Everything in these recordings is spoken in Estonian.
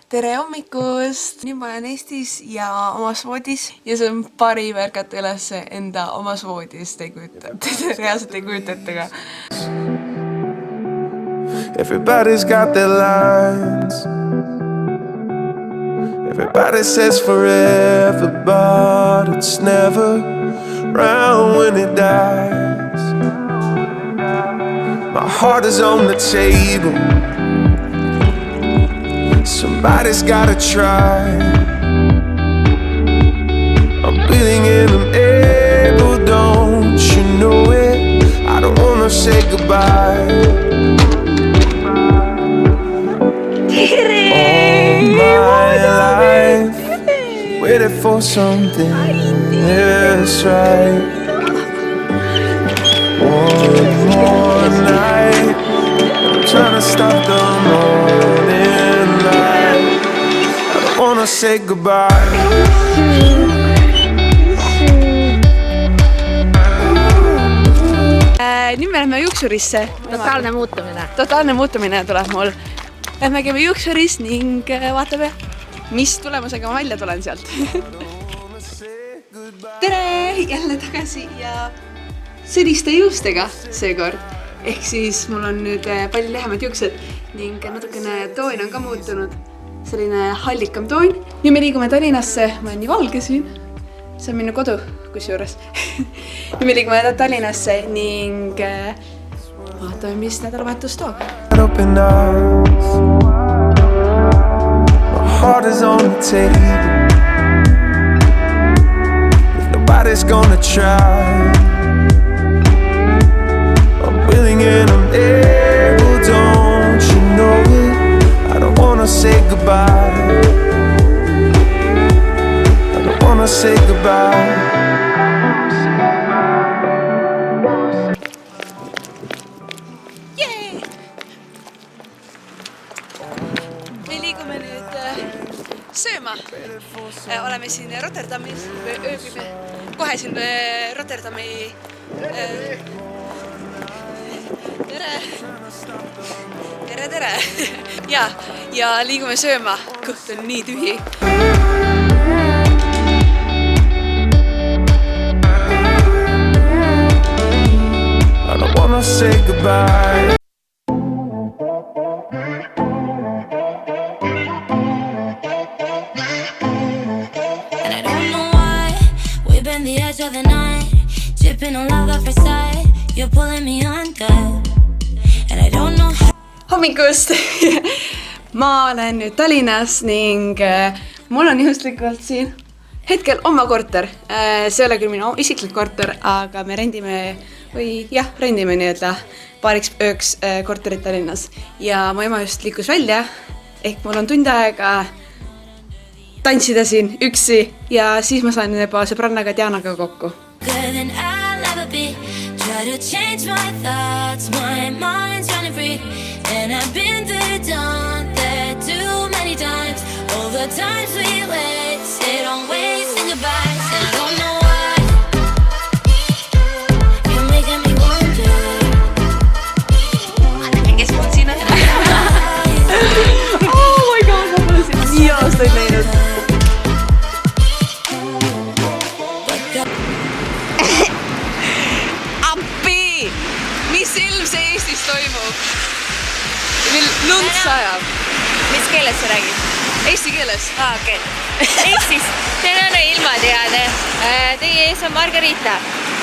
tere hommikust! Nüüd ma olen Eestis ja omas voodis ja see on parim ärgata üles enda omas voodis, te ei kujuta, te reaalselt ei kujuta ette ka. Everybody's got their lines. Everybody says forever, but it's never round when it dies. My heart is on the table. Somebody's gotta try. I'm bleeding and I'm able, don't you know it? I don't wanna say goodbye. All my life waited for something that's right. One more night, I'm trying to stop the morning light. I don't wanna say goodbye. Nüüd me lähme juuksurisse. Totaalne muutumine tuleb mul. Lähme käime juuksuris ning vaatame, mis tulemusega ma välja tulen sealt. Tere! Jälle tagasi ja selliste juustega seekord. Ehk siis mul on nüüd palju lühemad juuksed ning natukene toon on ka muutunud. Selline hallikam toon. Nüüd me liigume Tallinnasse. Ma olen nii valge siin. See on minu kodu, kusjuures. Nüüd me liigume Tallinnasse ning vaatame, mis nädalavahetus toob. My heart is on the table. If nobody's gonna try, I'm willing and I'm able, don't you know it? I don't wanna say goodbye. I don't wanna say goodbye. Me liigume nüüd sööma. Oleme siin Rotterdamis, ööbime kohe siin Rotterdami. Tere! Ja liigume sööma. Kõht on nii tühi. I don't wanna say goodbye. The edge of the night, dripping on love at first sight. You're pulling me under, and I don't know how. Hommikust! Ma olen nüüd Tallinnas ning mul on juhuslikult siin hetkel oma korter. See ei ole küll minu isiklik korter, aga me rendime nii-öelda paariks ööks korterit Tallinnas. Ja mu ema just liikus välja, ehk mul on tund aega tantsida siin üksi ja siis ma saan juba sõbrannaga Dianaga kokku. Kes mul siin on? Oh my god, ma pole siin nii aastaid näinud. Appi! Mis ilmse Eestis toimub? Meil lund sajab. Mis keeles sa räägid? Eesti keeles. Okay. Eestis, tänane ilmateade. Teie ees on Margarita.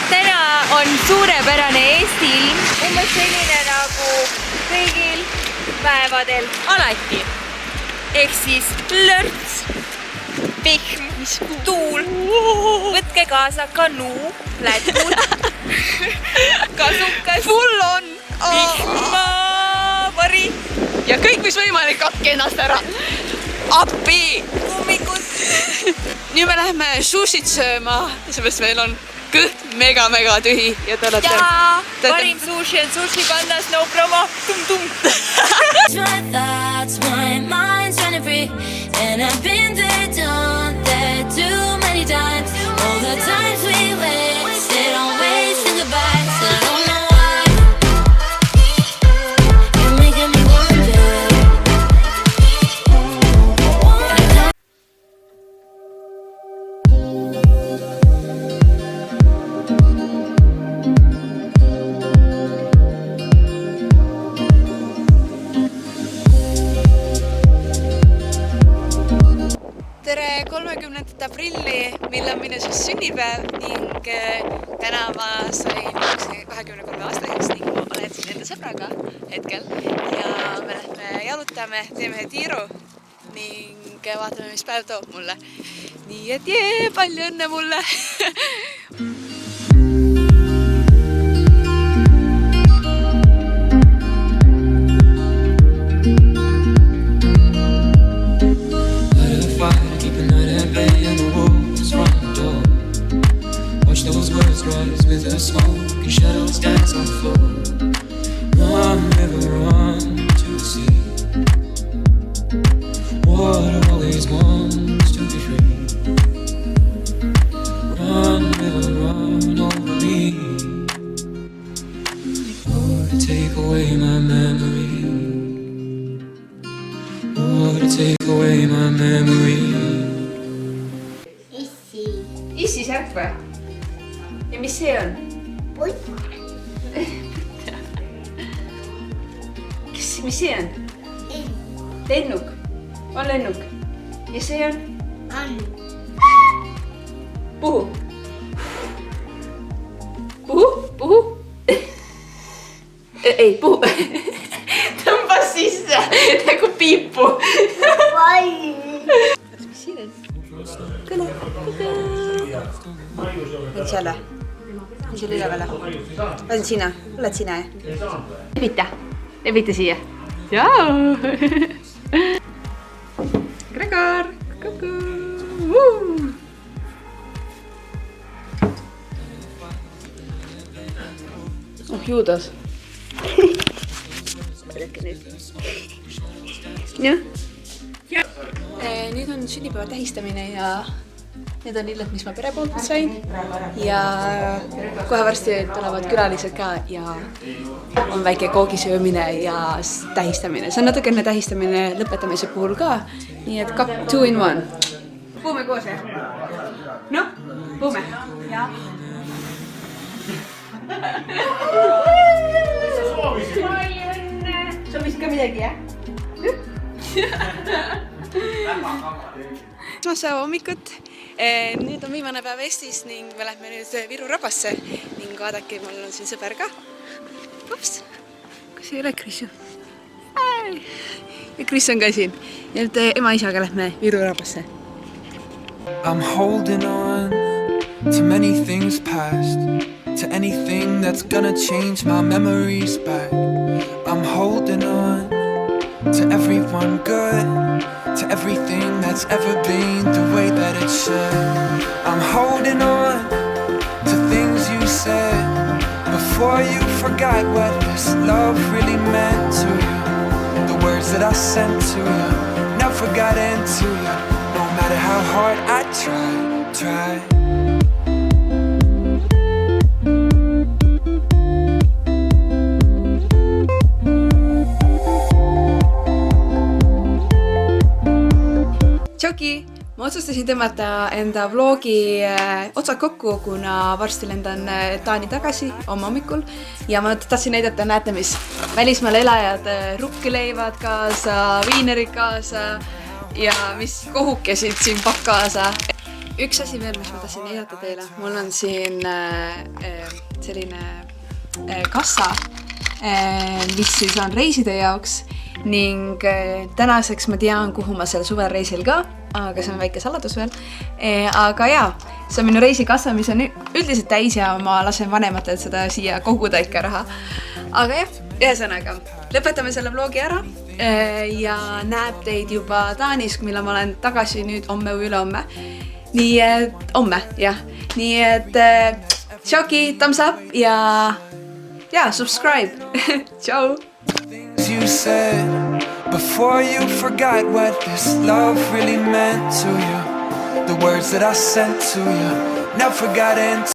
Täna on suurepärane Eesti ilm. Umbes selline nagu kõigil päevadel alati. Ehk siis lörts, pihm, tuul. Võtke kaasa kanuu, lätud, kasukas, Full on! vihma, vari, Ja kõik, mis võimalik, katke ennast ära. Appi! kummikud. Nüüd me läheme sushit sööma, seepärast meil on kõht mega tühi ja te olete... Ja parim sushi on Sushi Pandas, no promo, tum-tum. My mind's running free, and I've been there, done that too many times. All the times we wasted on wasting goodbyes. I don't know why you're making me wonder. 20. aprilli, mil on minu siis sünnipäev ning täna ma sain 23 aastaseks ning ma olen siin enda sõbraga hetkel ja me lähme jalutame, teeme ühe tiiru ning vaatame, mis päev toob mulle. Nii et palju õnne mulle! Those words rise with the smoke and shadows dance on the floor. Run, river, run to the sea. Water always wants to be free. Run, river, run over me. Oh, to take away my memory. Oh, to take away my memory. Issi särk või? Ja mis see on? Putt. Mis see on? Lennuk. On lennuk. Ja see on? Puhu. Puhu? Puhu? Ei, puhu. Tõmbas sisse nagu piipu. Mis siin on? Kõne. On seal või? On seal üleval või? On sina? Oled sina? Lebita siia. Tšau! Gregor! Kuku! Oh, Juudas. Jah? Nüüd on sünnipäeva tähistamine ja need on lilled, mis ma pere poolt sain ja kohe varsti tulevad külalised ka ja on väike koogisöömine ja tähistamine. See on natukene tähistamine lõpetamise puhul ka, nii et 2 in 1. Puhume koos, jah? Noh, puhume. Jaa. Soovisid ka midagi, jah? Esmaspäeva hommikut. Nüüd on viimane päev Eestis ning me lähme nüüd Viru Rabasse ning vaadake, mul on siin sõber ka. Ups, kas ei ole Krissu? Ja Kriss on ka siin. Ja nüüd ema-isaga lähme Viru Rabasse. I'm holding on to many things past, to anything that's gonna change my memories back. I'm holding on to everyone good, to everything that's ever been the way that it should. I'm holding on to things you said before you forgot what this love really meant to you. The words that I sent to you never got into you, no matter how hard I try. Tšauki! Ma otsustasin tõmmata enda vlogi otsad kokku, kuna varsti lendan Taani tagasi oma hommikul ja ma tahtsin näidata, näete mis välismaal elajad, rukki leivad kaasa, viinerid kaasa ja mis kohukesid siin pakk kaasa. Üks asi veel, mis ma tahtsin näidata teile, mul on siin selline kassa, mis siis on reiside jaoks ning tänaseks ma tean, kuhu ma seal suvel reisil ka, aga see on väike saladus veel. Aga jaa, see on minu reisikassa, mis on üldiselt täis ja ma lasen vanematel seda siia koguda ikka raha. Aga jah, ühesõnaga, lõpetame selle vlogi ära ja näeb teid juba Taanis, mille ma olen tagasi nüüd homme või ülehomme. Nii et homme, jah. Nii et tšauki, thumbs up ja subscribe. Tšau! You said before you forgot what this love really meant to you. The words that I sent to you never got into